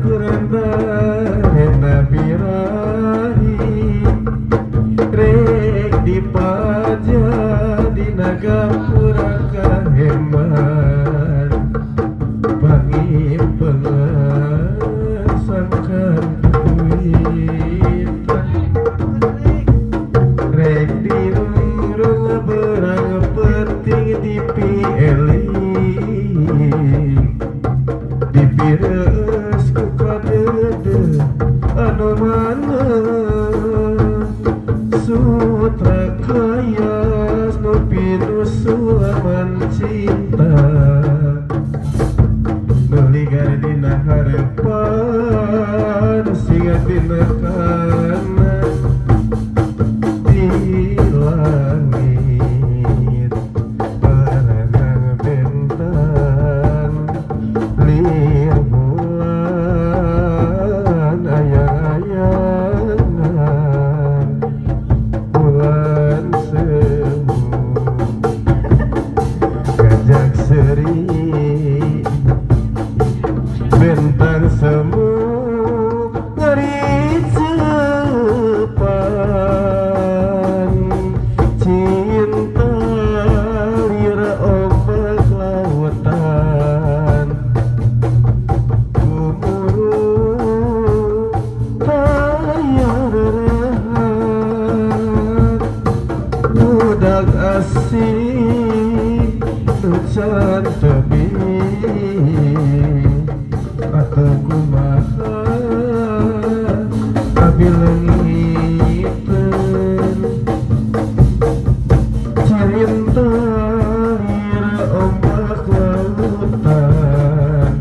kuranda hena birahi rek dipaja di Nagapura kaheman pangimpengan sangkan kuitan rek dirung berang penting di PLI di pires ku kadede anu mana sutra kaya snopinu sulaman cinta meligar dina harepan singa dina kanan di langit paranang bentang lir bulan ayang-ayangan bulan semu gajak seri bentang semu ngari cepan cinta lira ombak lautan gumuru tayar rehat budak asing nucan tebing atau kumaha abi leungiteun cinta lira ombak lautan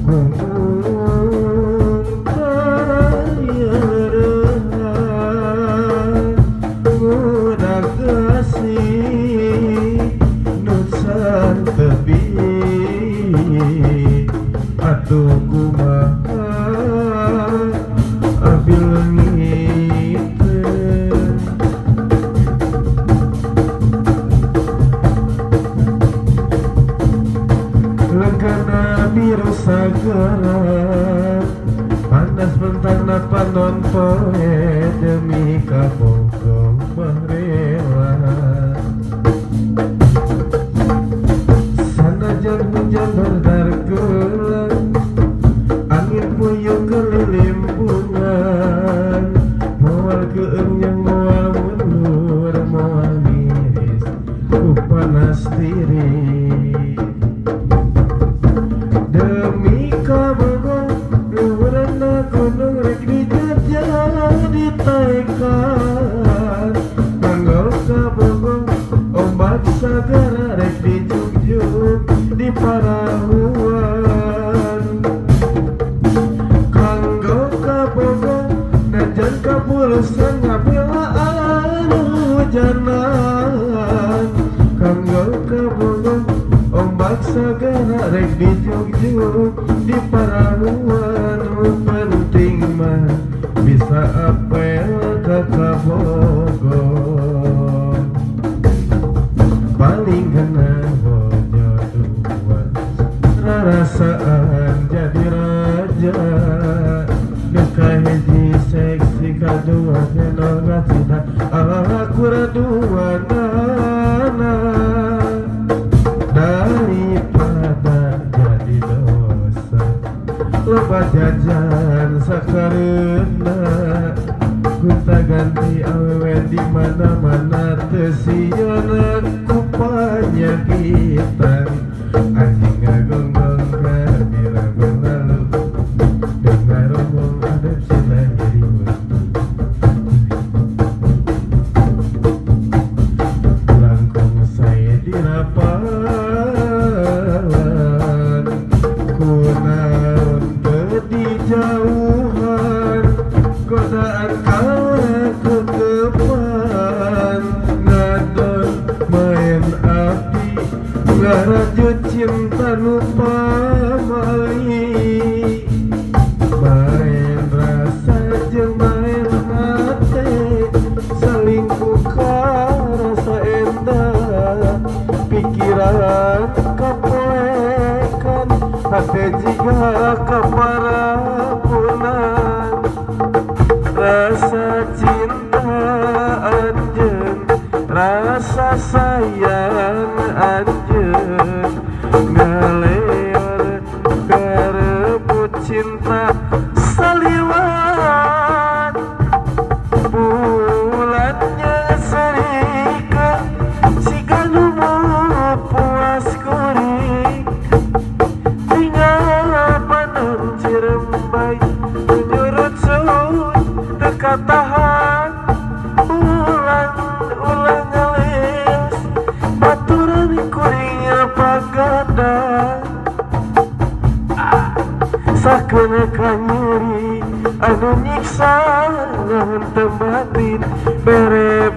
gumung tayar rehat budak asing nucan tebing atuh kumaha abi leungiteun legana biru sagara panas bentangna panon poe demi kabogong bahrela sanajan hujan berdargelan angin puyuh keliling bungan moal keunyang moal mundur moal miris ku panas diri demi kabogong luhurna gunung rek dijajah ditaekan kanggo kabogong ombak sagara rek dijungjung di parahuan kanggo kabogong najan kapulusan ngabelaan hujanan kanggo kabogong ombak sagara rek dijungjung di parahuan nu penting mah bisa apel ka kabogong paling kena bojo dua rarasaan jadi raja nuka hiji seksi kadua genoga cinta ala kuradua nana daripada jadi dosa loba jajan sakarena gunta ganti awewe di mana-mana teu sieuna ku panyakitan anjing ngagonggong ka biragon lalu dengar omong adep sila jadi langkung saya dirapalan kunaon teu dijauhan godaan kalah kekepan ngadon main api ngarajut cinta nu pamali main rasa jeung main hate selingkuh ka rasa endah pikiran kapoekan hate jika keparapunan rasa cinta anjeun rasa sayang anjeun ngaleor karebut cinta saliwat bulannya serikeun siga nu puas kuring tinggal panon cirembai nyurut suut teka tahan ulang ngelis baturan kuringnya pagadang sakeuneun ka nyeri anu nyiksa naon teu batin bere